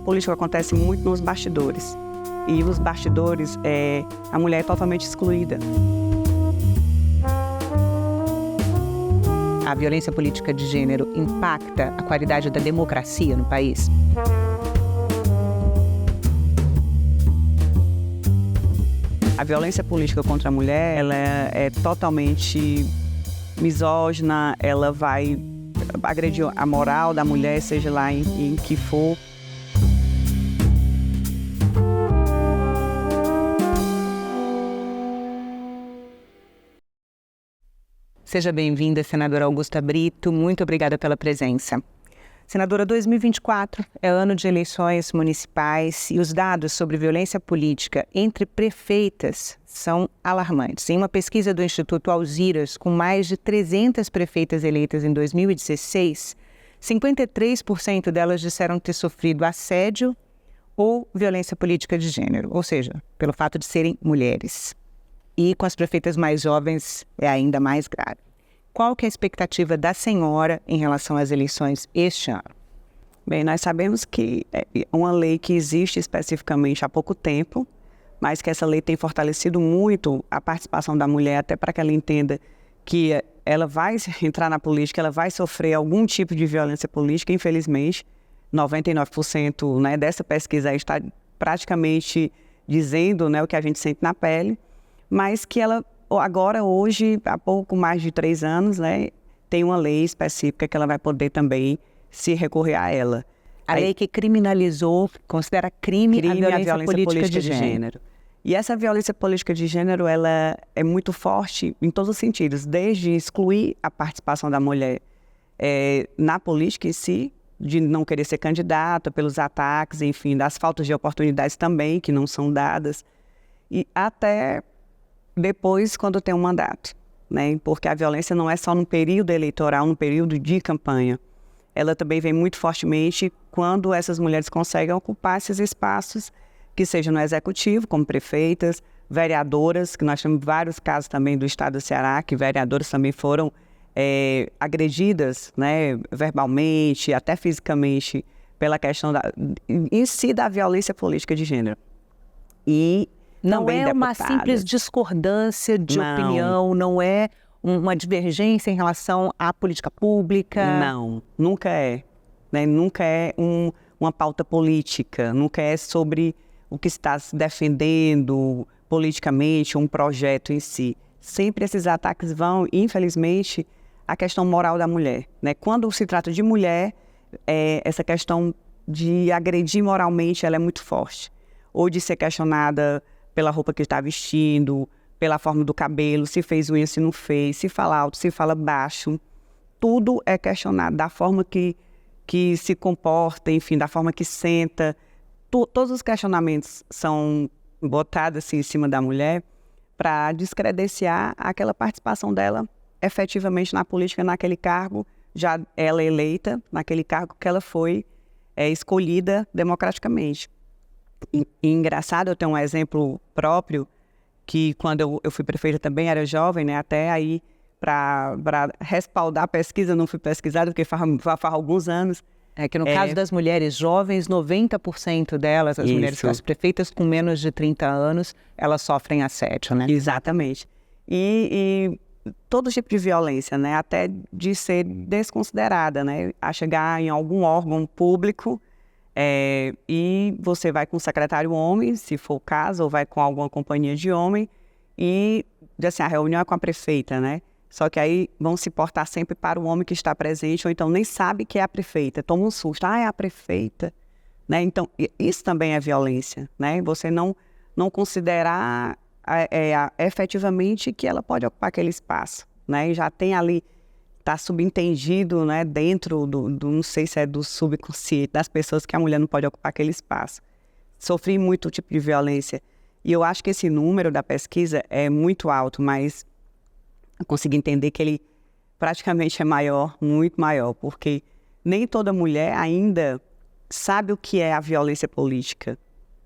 política acontece muito nos bastidores. E os bastidores, a mulher é totalmente excluída. A violência política de gênero impacta a qualidade da democracia no país? A violência política contra a mulher, ela é totalmente misógina, ela vai agredir a moral da mulher, seja lá em que for. Seja bem-vinda, senadora Augusta Brito. Muito obrigada pela presença. Senadora, 2024 é ano de eleições municipais e os dados sobre violência política entre prefeitas são alarmantes. Em uma pesquisa do Instituto Alziras, com mais de 300 prefeitas eleitas em 2016, 53% delas disseram ter sofrido assédio ou violência política de gênero, ou seja, pelo fato de serem mulheres. E com as prefeitas mais jovens é ainda mais grave. Qual que é a expectativa da senhora em relação às eleições este ano? Bem, nós sabemos que é uma lei que existe especificamente há pouco tempo, mas que essa lei tem fortalecido muito a participação da mulher, até para que ela entenda que ela vai entrar na política, ela vai sofrer algum tipo de violência política, infelizmente. 99%, né, dessa pesquisa aí está praticamente dizendo, né, o que a gente sente na pele, mas que ela agora, hoje, há pouco mais de 3 anos, né, tem uma lei específica que ela vai poder também se recorrer a ela. A lei que criminalizou, considera crime a violência política de gênero. E essa violência política de gênero, ela é muito forte em todos os sentidos, desde excluir a participação da mulher na política em si, de não querer ser candidata, pelos ataques, enfim, das faltas de oportunidades também, que não são dadas, e até depois, quando tem um mandato, né? Porque a violência não é só no período eleitoral, no período de campanha. Ela também vem muito fortemente quando essas mulheres conseguem ocupar esses espaços, que seja no executivo, como prefeitas, vereadoras, que nós temos vários casos também do estado do Ceará, que vereadoras também foram agredidas, né, verbalmente, até fisicamente, pela questão em si da violência política de gênero. E não é uma simples discordância de opinião, não é uma divergência em relação à política pública? Não, nunca é. Né? Nunca é uma pauta política, nunca é sobre o que está se defendendo politicamente, um projeto em si. Sempre esses ataques vão, infelizmente, à questão moral da mulher. Né? Quando se trata de mulher, essa questão de agredir moralmente, ela é muito forte. Ou de ser questionada pela roupa que está vestindo, pela forma do cabelo, se fez unha, se não fez, se fala alto, se fala baixo. Tudo é questionado, da forma que se comporta, enfim, da forma que senta. Todos os questionamentos são botados assim, em cima da mulher para descredenciar aquela participação dela efetivamente na política, naquele cargo, já ela eleita, naquele cargo que ela foi escolhida democraticamente. E engraçado, eu tenho um exemplo próprio, que quando eu fui prefeita também, era jovem, né? Até aí, para respaldar a pesquisa, não fui pesquisada, porque faz alguns anos. É que no caso das mulheres jovens, 90% delas, as mulheres que as prefeitas com menos de 30 anos, elas sofrem assédio, né? Exatamente. E todo tipo de violência, né? Até de ser desconsiderada, né? A chegar em algum órgão público, e você vai com o secretário homem, se for o caso, ou vai com alguma companhia de homem, e assim, a reunião é com a prefeita, né? Só que aí vão se portar sempre para o homem que está presente, ou então nem sabe que é a prefeita, toma um susto, é a prefeita, né? Então, isso também é violência, né? Você não considerar efetivamente que ela pode ocupar aquele espaço, né? E já tem ali, está subentendido, né, dentro não sei se é do subconsciente das pessoas, que a mulher não pode ocupar aquele espaço. Sofri muito tipo de violência. E eu acho que esse número da pesquisa é muito alto, mas eu consegui entender que ele praticamente é maior, muito maior, porque nem toda mulher ainda sabe o que é a violência política,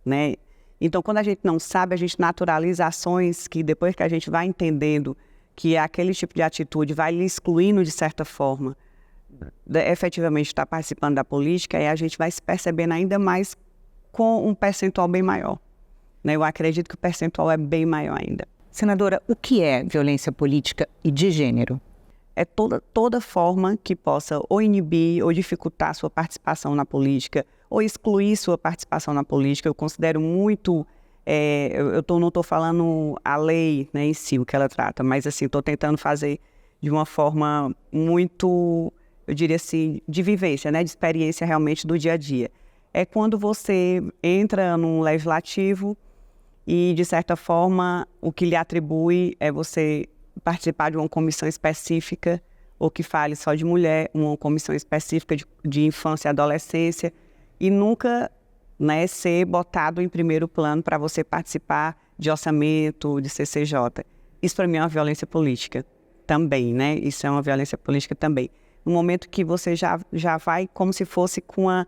né? Então, quando a gente não sabe, a gente naturaliza ações que depois que a gente vai entendendo que aquele tipo de atitude vai lhe excluindo de certa forma, efetivamente estar participando da política, e a gente vai se percebendo ainda mais com um percentual bem maior, né? Eu acredito que o percentual é bem maior ainda. Senadora, o que é violência política e de gênero? É toda forma que possa ou inibir ou dificultar sua participação na política ou excluir sua participação na política. Eu considero muito, não estou falando a lei, né, em si, o que ela trata, mas assim, estou tentando fazer de uma forma muito, eu diria assim, de vivência, né, de experiência realmente do dia a dia. É quando você entra num legislativo e, de certa forma, o que lhe atribui é você participar de uma comissão específica, ou que fale só de mulher, uma comissão específica de infância e adolescência, e nunca, né, ser botado em primeiro plano para você participar de orçamento, de CCJ. Isso, para mim, é uma violência política também, né? Isso é uma violência política também. No momento que você já vai como se fosse com a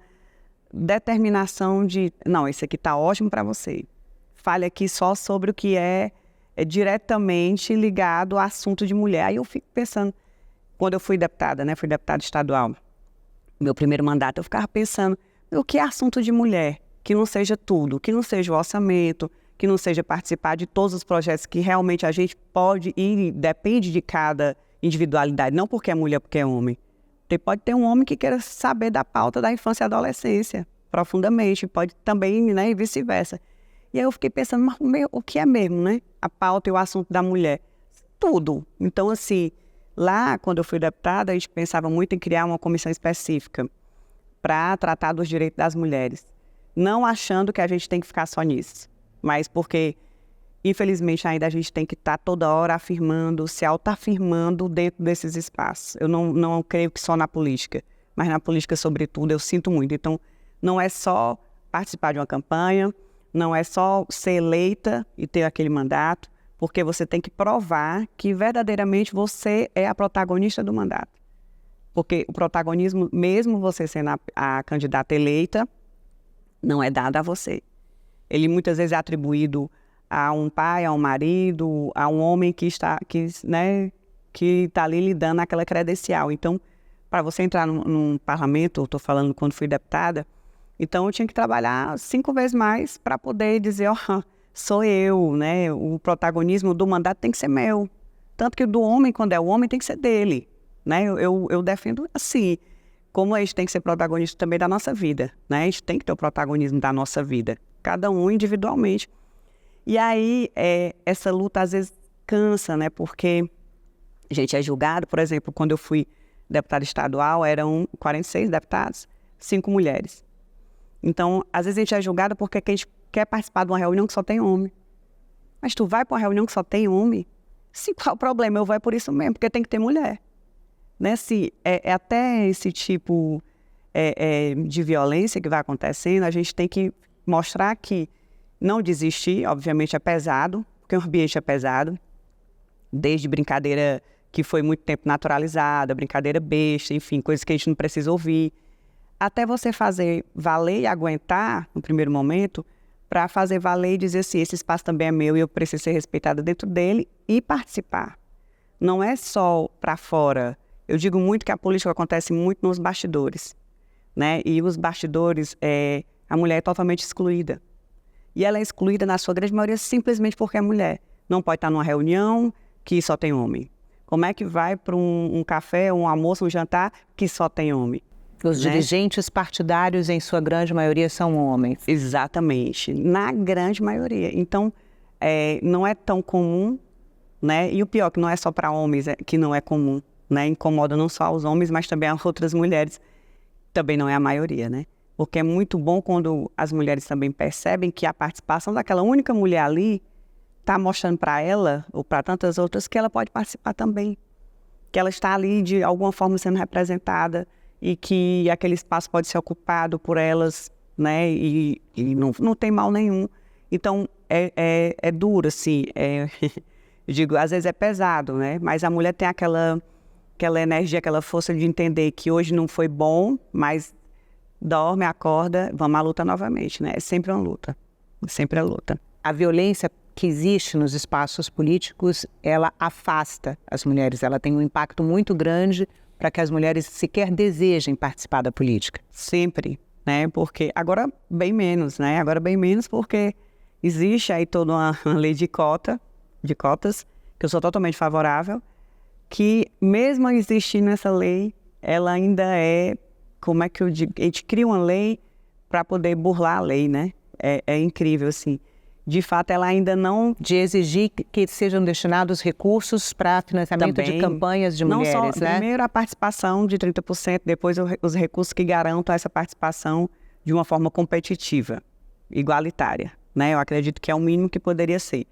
determinação de, não, isso aqui está ótimo para você. Fale aqui só sobre o que é diretamente ligado ao assunto de mulher. Aí eu fico pensando, quando eu fui deputada, né, fui deputada estadual, meu primeiro mandato, eu ficava pensando, o que é assunto de mulher? Que não seja tudo, que não seja o orçamento, que não seja participar de todos os projetos que realmente a gente pode e depende de cada individualidade, não porque é mulher, porque é homem. Porque pode ter um homem que queira saber da pauta da infância e adolescência, profundamente, pode também, né, e vice-versa. E aí eu fiquei pensando, mas o que é mesmo, né? A pauta e o assunto da mulher. Tudo. Então, assim, lá, quando eu fui deputada, a gente pensava muito em criar uma comissão específica para tratar dos direitos das mulheres. Não achando que a gente tem que ficar só nisso, mas porque, infelizmente, ainda a gente tem que estar toda hora afirmando, se autoafirmando dentro desses espaços. Eu não creio que só na política, mas na política, sobretudo, eu sinto muito. Então, não é só participar de uma campanha, não é só ser eleita e ter aquele mandato, porque você tem que provar que verdadeiramente você é a protagonista do mandato. Porque o protagonismo, mesmo você sendo a candidata eleita, não é dado a você. Ele muitas vezes é atribuído a um pai, a um marido, a um homem que está ali lhe dando aquela credencial. Então, para você entrar num parlamento, eu estou falando quando fui deputada, então eu tinha que trabalhar 5 vezes mais para poder dizer, sou eu, né? O protagonismo do mandato tem que ser meu. Tanto que do homem, quando é o homem, tem que ser dele, né? Eu defendo assim, como a gente tem que ser protagonista também da nossa vida, né? A gente tem que ter o protagonismo da nossa vida, cada um individualmente. E aí, essa luta às vezes cansa, né? Porque a gente é julgado, por exemplo, quando eu fui deputada estadual, eram 46 deputados, 5 mulheres. Então, às vezes a gente é julgado porque a gente quer participar de uma reunião que só tem homem. Mas tu vai para uma reunião que só tem homem? Sim, qual é o problema? Eu vou por isso mesmo, porque tem que ter mulher. Né? Se, até esse tipo de violência que vai acontecendo, a gente tem que mostrar que não desistir, obviamente é pesado, porque o ambiente é pesado, desde brincadeira que foi muito tempo naturalizada, brincadeira besta, enfim, coisas que a gente não precisa ouvir, até você fazer valer e aguentar, no primeiro momento, para fazer valer e dizer assim, esse espaço também é meu e eu preciso ser respeitada dentro dele e participar. Não é só para fora. Eu digo muito que a política acontece muito nos bastidores, né? E os bastidores, a mulher é totalmente excluída. E ela é excluída, na sua grande maioria, simplesmente porque é mulher. Não pode estar numa reunião que só tem homem. Como é que vai para um café, um almoço, um jantar que só tem homem? Os dirigentes partidários, em sua grande maioria, são homens. Exatamente, na grande maioria. Então, não é tão comum, né? E o pior, que não é só para homens que não é comum, né? Incomoda não só os homens, mas também as outras mulheres. Também não é a maioria, né? Porque é muito bom quando as mulheres também percebem que a participação daquela única mulher ali está mostrando para ela, ou para tantas outras, que ela pode participar também. Que ela está ali, de alguma forma, sendo representada e que aquele espaço pode ser ocupado por elas, né? E não tem mal nenhum. Então, é duro, assim. Eu digo, às vezes é pesado, né? Mas a mulher tem aquela energia, aquela força de entender que hoje não foi bom, mas dorme, acorda, vamos à luta novamente, né? É sempre uma luta. Sempre a luta. A violência que existe nos espaços políticos, ela afasta as mulheres. Ela tem um impacto muito grande para que as mulheres sequer desejem participar da política. Sempre. né? Porque agora bem menos, né? Agora bem menos porque existe aí toda uma lei de cotas, que eu sou totalmente favorável, que mesmo existindo essa lei, ela ainda é, como é que eu digo, a gente cria uma lei para poder burlar a lei, né? É incrível, assim. De fato, ela ainda não... De exigir que sejam destinados recursos para financiamento Também, de campanhas de não mulheres, só, né? Primeiro a participação de 30%, depois os recursos que garantam essa participação de uma forma competitiva, igualitária, né? Eu acredito que é o mínimo que poderia ser.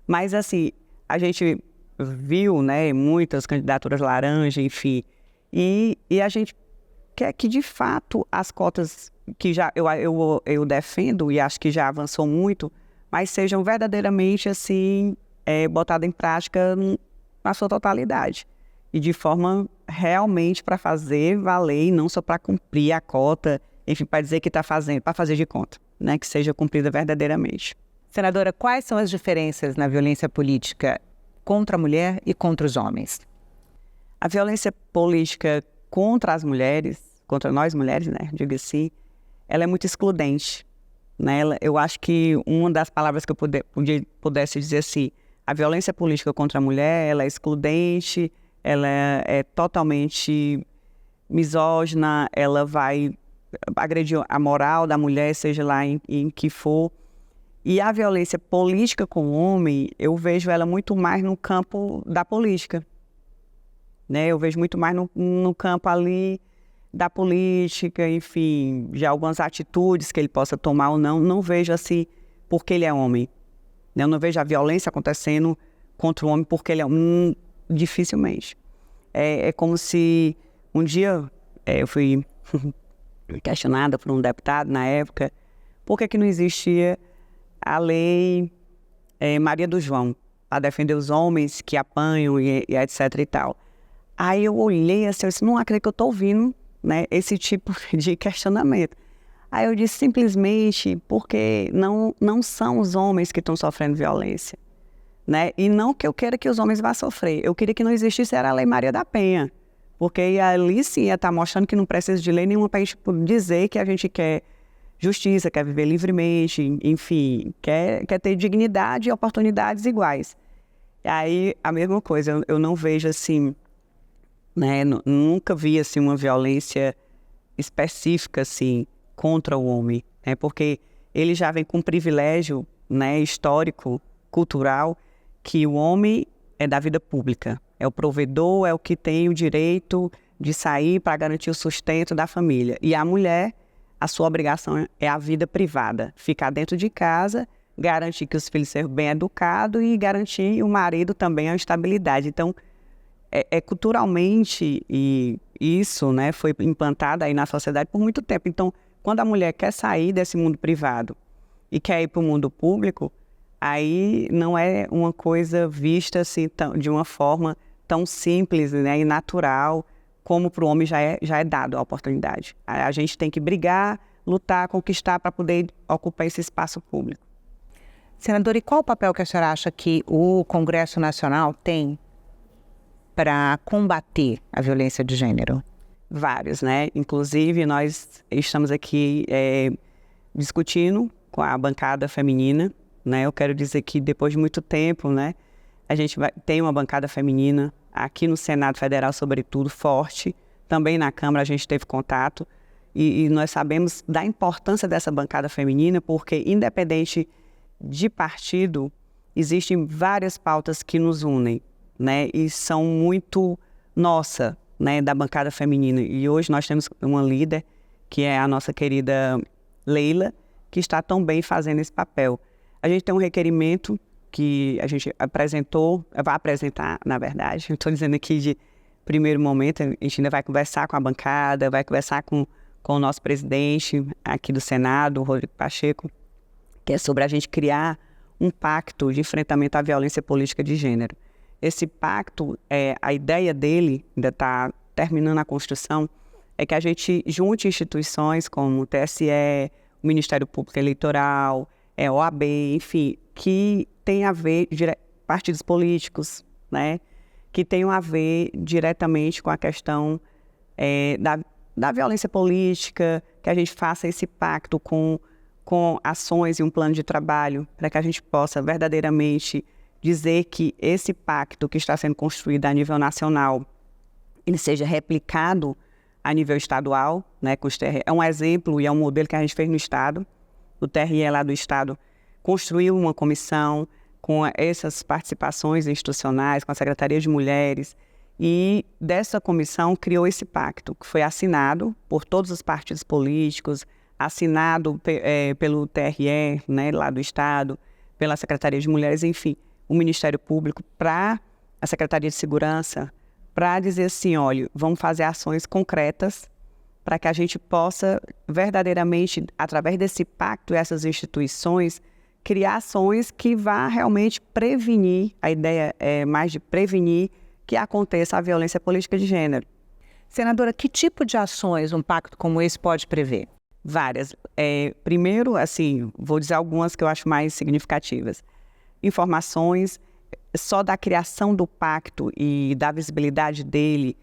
Mas, assim, a gente viu, né, muitas candidaturas laranja, enfim, e a gente quer que, de fato, as cotas que já eu defendo e acho que já avançou muito, mas sejam verdadeiramente, assim, botadas em prática na sua totalidade. E de forma realmente para fazer valer e não só para cumprir a cota, enfim, para dizer que está fazendo, para fazer de conta, né? Que seja cumprida verdadeiramente. Senadora, quais são as diferenças na violência política contra a mulher e contra os homens? A violência política contra as mulheres, contra nós mulheres, né? Digo assim, ela é muito excludente. Né? Eu acho que uma das palavras que eu pudesse dizer assim, a violência política contra a mulher, ela é excludente, ela é totalmente misógina, ela vai agredir a moral da mulher, seja lá em que for. E a violência política com o homem, eu vejo ela muito mais no campo da política. Né? Eu vejo muito mais no campo ali da política, enfim, de algumas atitudes que ele possa tomar ou não. Não vejo assim porque ele é homem. Eu não vejo a violência acontecendo contra o homem porque ele é homem, dificilmente. É como se um dia eu fui questionada por um deputado na época por que não existia a lei Maria do João para defender os homens que apanham e etc e tal. Aí eu olhei assim, eu disse, não acredito que eu estou ouvindo, né, esse tipo de questionamento. Aí eu disse simplesmente porque não são os homens que estão sofrendo violência, né? E não que eu queira que os homens vá sofrer, eu queria que não existisse era a Lei Maria da Penha, porque ali sim ia estar mostrando que não precisa de lei nenhuma para a gente dizer que a gente quer justiça, quer viver livremente, enfim, quer ter dignidade e oportunidades iguais. E aí a mesma coisa, eu não vejo assim, né, nunca vi assim uma violência específica assim contra o homem, né, porque ele já vem com um privilégio, né, histórico, cultural, que o homem é da vida pública, é o provedor, é o que tem o direito de sair para garantir o sustento da família, e a mulher, a sua obrigação é a vida privada, ficar dentro de casa, garantir que os filhos sejam bem educados e garantir o marido também a estabilidade. Então culturalmente, e isso, né, foi implantado aí na sociedade por muito tempo. Então, quando a mulher quer sair desse mundo privado e quer ir para o mundo público, aí não é uma coisa vista assim, de uma forma tão simples, né, e natural, como para o homem já é dado a oportunidade. A gente tem que brigar, lutar, conquistar para poder ocupar esse espaço público. Senadora, e qual o papel que a senhora acha que o Congresso Nacional tem para combater a violência de gênero? Vários, né? Inclusive, nós estamos aqui discutindo com a bancada feminina, né? Eu quero dizer que depois de muito tempo, né, a gente tem uma bancada feminina aqui no Senado Federal, sobretudo, forte. Também na Câmara a gente teve contato e nós sabemos da importância dessa bancada feminina porque, independente de partido, existem várias pautas que nos unem, né, e são muito nossa, né, da bancada feminina. E hoje nós temos uma líder, que é a nossa querida Leila, que está tão bem fazendo esse papel. A gente tem um requerimento que a gente vai apresentar, na verdade, eu estou dizendo aqui de primeiro momento, a gente ainda vai conversar com a bancada, vai conversar com o nosso presidente aqui do Senado, o Rodrigo Pacheco, que é sobre a gente criar um pacto de enfrentamento à violência política de gênero. Esse pacto, a ideia dele, ainda está terminando a construção, é que a gente junte instituições como o TSE, o Ministério Público Eleitoral, OAB, enfim, que tem a ver, partidos políticos, né, que tenham a ver diretamente com a questão da violência política, que a gente faça esse pacto com ações e um plano de trabalho para que a gente possa verdadeiramente dizer que esse pacto que está sendo construído a nível nacional, ele seja replicado a nível estadual, né, com os TRE. É um exemplo e é um modelo que a gente fez no Estado. O TRE lá do Estado construiu uma comissão com essas participações institucionais, com a Secretaria de Mulheres, e dessa comissão criou esse pacto, que foi assinado por todos os partidos políticos, assinado pelo TRE, né, lá do Estado, pela Secretaria de Mulheres, enfim, o Ministério Público, para a Secretaria de Segurança, para dizer assim, olha, vamos fazer ações concretas para que a gente possa verdadeiramente, através desse pacto e essas instituições, criar ações que vá realmente prevenir, a ideia é mais de prevenir que aconteça a violência política de gênero. Senadora, que tipo de ações um pacto como esse pode prever? Várias. Primeiro, assim, vou dizer algumas que eu acho mais significativas. Informações, só da criação do pacto e da visibilidade dele,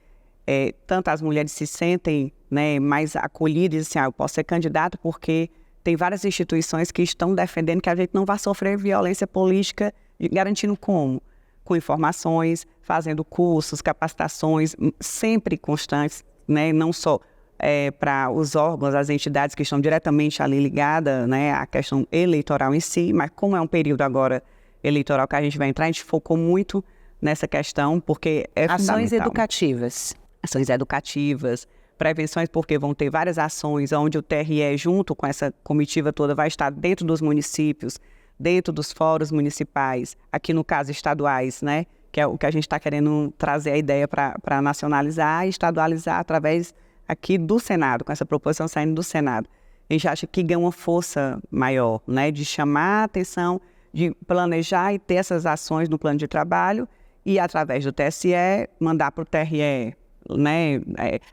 tanto as mulheres se sentem, né, mais acolhidas, assim, eu posso ser candidata porque tem várias instituições que estão defendendo que a gente não vai sofrer violência política, garantindo como? Com informações, fazendo cursos, capacitações, sempre constantes, né, não só para os órgãos, as entidades que estão diretamente ali ligadas, né, à questão eleitoral em si, mas como é um período agora eleitoral que a gente vai entrar, a gente focou muito nessa questão, porque é Ações fundamental. educativas. Ações educativas, prevenções, porque vão ter várias ações onde o TRE, junto com essa comitiva toda, vai estar dentro dos municípios, dentro dos fóruns municipais, aqui no caso estaduais, né, que é o que a gente está querendo trazer a ideia para nacionalizar e estadualizar através aqui do Senado, com essa proposição saindo do Senado. A gente acha que ganha uma força maior, né, de chamar a atenção, de planejar e ter essas ações no plano de trabalho e, através do TSE, mandar para o TRE, né,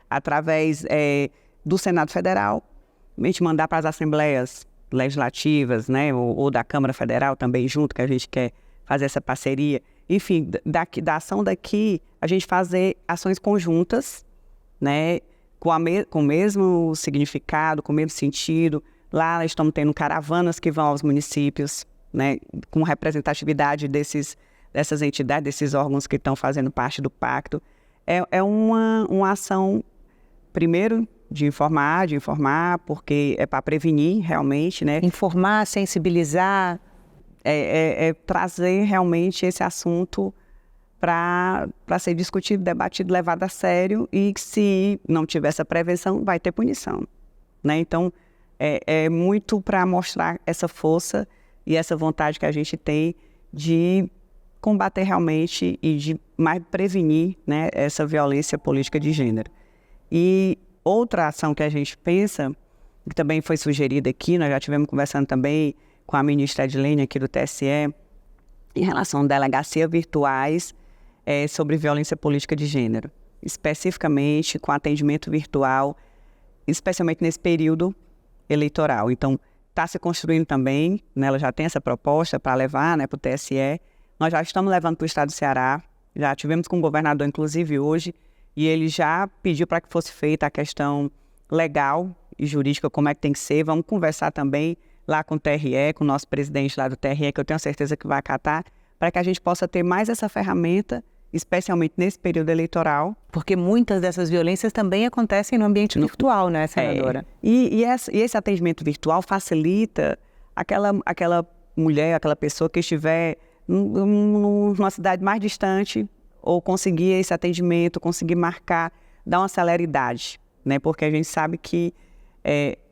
através do Senado Federal, a gente mandar para as assembleias legislativas, né, ou da Câmara Federal também junto, que a gente quer fazer essa parceria. Enfim, da ação daqui, a gente fazer ações conjuntas, né, com o mesmo significado, com o mesmo sentido. Lá estamos tendo caravanas que vão aos municípios, né, com representatividade dessas entidades, desses órgãos que estão fazendo parte do pacto. É uma ação, primeiro, de informar, porque é para prevenir realmente, né? Informar, sensibilizar. Trazer realmente esse assunto para ser discutido, debatido, levado a sério, e que, se não tiver essa prevenção, vai ter punição, né? Então, é muito para mostrar essa força e essa vontade que a gente tem de combater realmente e de mais prevenir, né, essa violência política de gênero. E outra ação que a gente pensa, que também foi sugerida aqui, nós já estivemos conversando também com a ministra Edilene aqui do TSE, em relação a delegacias virtuais sobre violência política de gênero, especificamente com atendimento virtual, especialmente nesse período eleitoral. Então, está se construindo também, né, ela já tem essa proposta para levar, né, para o TSE. Nós já estamos levando para o estado do Ceará, já tivemos com o governador, inclusive, hoje, e ele já pediu para que fosse feita a questão legal e jurídica, como é que tem que ser. Vamos conversar também lá com o TRE, com o nosso presidente lá do TRE, que eu tenho certeza que vai acatar, para que a gente possa ter mais essa ferramenta, especialmente nesse período eleitoral. Porque muitas dessas violências também acontecem no ambiente virtual, né, senadora? E esse atendimento virtual facilita aquela mulher, aquela pessoa que estiver numa cidade mais distante, ou conseguir esse atendimento, conseguir marcar, dar uma celeridade, né? Porque a gente sabe que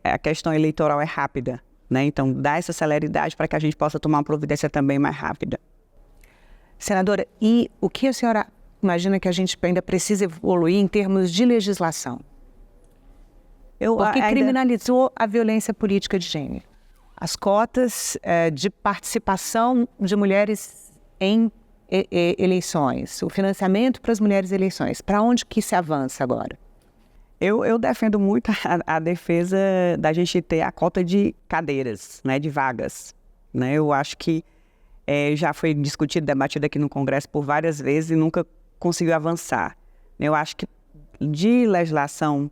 a questão eleitoral é rápida, né? Então, dá essa celeridade para que a gente possa tomar uma providência também mais rápida. Senadora, e o que a senhora imagina que a gente ainda precisa evoluir em termos de legislação? Porque criminalizou a violência política de gênero. As cotas de participação de mulheres em eleições, o financiamento para as mulheres em eleições. Para onde que se avança agora? Eu defendo muito a defesa da gente ter a cota de cadeiras, né, de vagas, né? Eu acho que já foi discutido, debatido aqui no Congresso por várias vezes e nunca conseguiu avançar. Eu acho que de legislação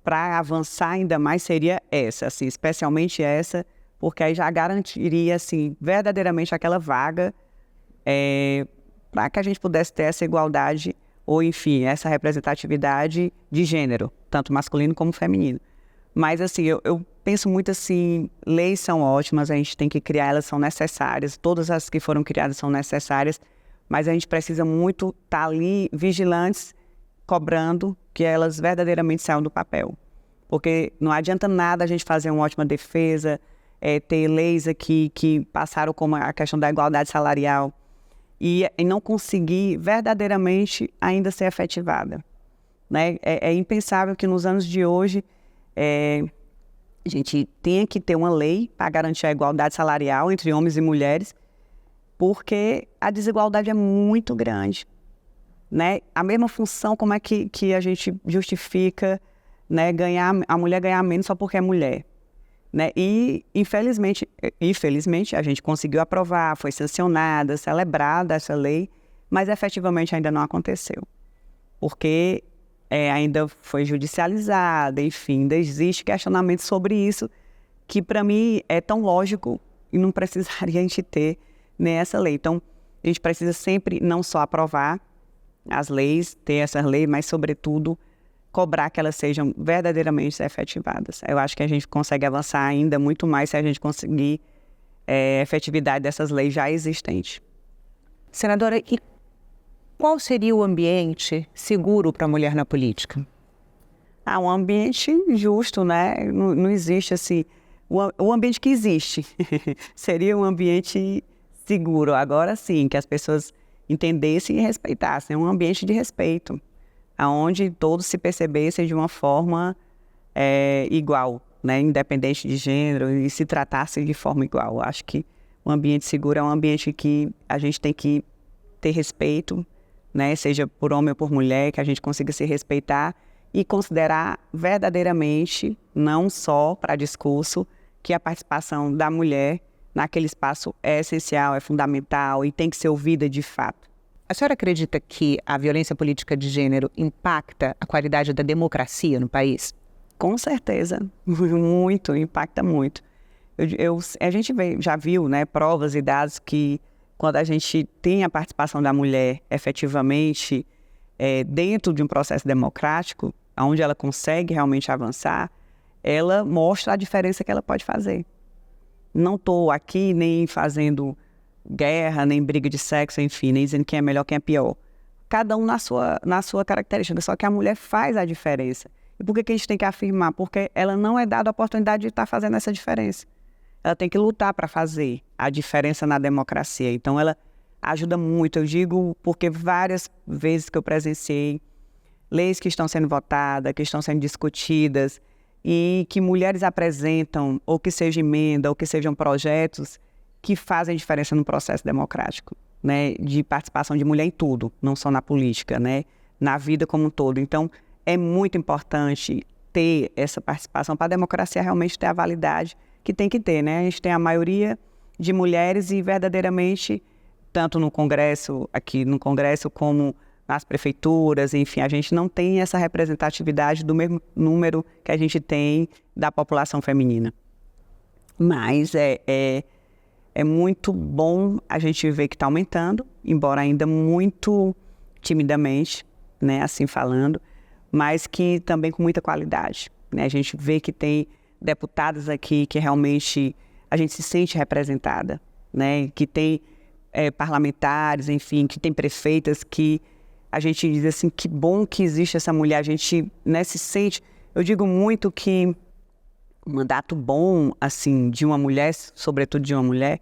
para avançar ainda mais seria essa, assim, especialmente essa, porque aí já garantiria, assim, verdadeiramente aquela vaga para que a gente pudesse ter essa igualdade ou, enfim, essa representatividade de gênero, tanto masculino como feminino. Mas, assim, eu penso muito assim, leis são ótimas, a gente tem que criar, elas são necessárias, todas as que foram criadas são necessárias, mas a gente precisa muito estar ali vigilantes, cobrando que elas verdadeiramente saiam do papel. Porque não adianta nada a gente fazer uma ótima defesa, ter leis aqui que passaram como a questão da igualdade salarial e não conseguir verdadeiramente ainda ser efetivada, né? É impensável que nos anos de hoje a gente tenha que ter uma lei para garantir a igualdade salarial entre homens e mulheres, porque a desigualdade é muito grande, né? A mesma função, como é que a gente justifica, né, a mulher ganhar menos só porque é mulher, né? E, infelizmente, a gente conseguiu aprovar, foi sancionada, celebrada essa lei, mas efetivamente ainda não aconteceu, porque ainda foi judicializada, enfim, ainda existe questionamento sobre isso, que para mim é tão lógico e não precisaria a gente ter nessa lei. Então, a gente precisa sempre não só aprovar as leis, ter essas leis, mas, sobretudo, cobrar que elas sejam verdadeiramente efetivadas. Eu acho que a gente consegue avançar ainda muito mais se a gente conseguir efetividade dessas leis já existentes. Senadora, e qual seria o ambiente seguro para a mulher na política? Um ambiente justo, né? Não existe assim... O ambiente que existe seria um ambiente seguro. Agora sim, que as pessoas entendessem e respeitassem. Um ambiente de respeito, onde todos se percebessem de uma forma igual, né? Independente de gênero, e se tratassem de forma igual. Acho que o ambiente seguro é um ambiente que a gente tem que ter respeito, né? Seja por homem ou por mulher, que a gente consiga se respeitar e considerar verdadeiramente, não só para discurso, que a participação da mulher naquele espaço é essencial, é fundamental e tem que ser ouvida de fato. A senhora acredita que a violência política de gênero impacta a qualidade da democracia no país? Com certeza, muito, impacta muito. A gente já viu, né, provas e dados que quando a gente tem a participação da mulher efetivamente dentro de um processo democrático, onde ela consegue realmente avançar, ela mostra a diferença que ela pode fazer. Não estou aqui nem fazendo guerra, nem briga de sexo, enfim, nem dizendo quem é melhor, quem é pior. Cada um na sua característica, só que a mulher faz a diferença. E por que a gente tem que afirmar? Porque ela não é dada a oportunidade de estar fazendo essa diferença. Ela tem que lutar para fazer a diferença na democracia. Então, ela ajuda muito. Eu digo porque várias vezes que eu presenciei leis que estão sendo votadas, que estão sendo discutidas, e que mulheres apresentam, ou que seja emenda, ou que sejam projetos que fazem diferença no processo democrático, né? De participação de mulher em tudo, não só na política, né? Na vida como um todo. Então, é muito importante ter essa participação para a democracia realmente ter a validade que tem que ter, né? A gente tem a maioria de mulheres e verdadeiramente, tanto no Congresso, aqui no Congresso, como nas prefeituras, enfim, a gente não tem essa representatividade do mesmo número que a gente tem da população feminina. Mas é muito bom a gente ver que está aumentando, embora ainda muito timidamente, né, assim falando, mas que também com muita qualidade, né? A gente vê que tem deputadas aqui que realmente a gente se sente representada, né? Que tem parlamentares, enfim, que tem prefeitas que a gente diz assim, que bom que existe essa mulher, a gente, né, se sente... Eu digo muito que um mandato bom, assim, de uma mulher, sobretudo de uma mulher,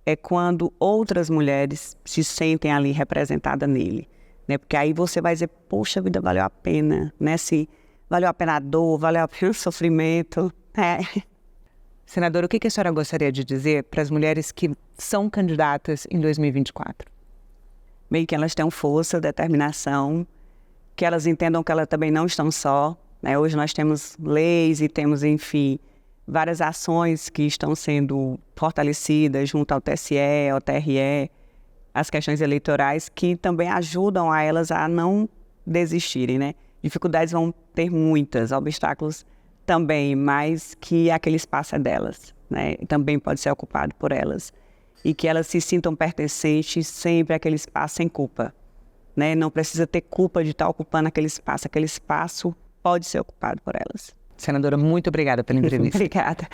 é quando outras mulheres se sentem ali representadas nele, né? Porque aí você vai dizer, poxa vida, valeu a pena, né? Se valeu a pena a dor, valeu a pena o sofrimento, né? Senadora, o que a senhora gostaria de dizer para as mulheres que são candidatas em 2024? Bem, que elas tenham força, determinação, que elas entendam que elas também não estão só, né? Hoje nós temos leis e temos, enfim, várias ações que estão sendo fortalecidas junto ao TSE, ao TRE, as questões eleitorais, que também ajudam a elas a não desistirem, né? Dificuldades vão ter muitas, obstáculos também, mas que aquele espaço é delas, né? Também pode ser ocupado por elas. E que elas se sintam pertencentes sempre àquele espaço sem culpa, né? Não precisa ter culpa de estar ocupando aquele espaço pode ser ocupado por elas. Senadora, muito obrigada pela entrevista. Obrigada.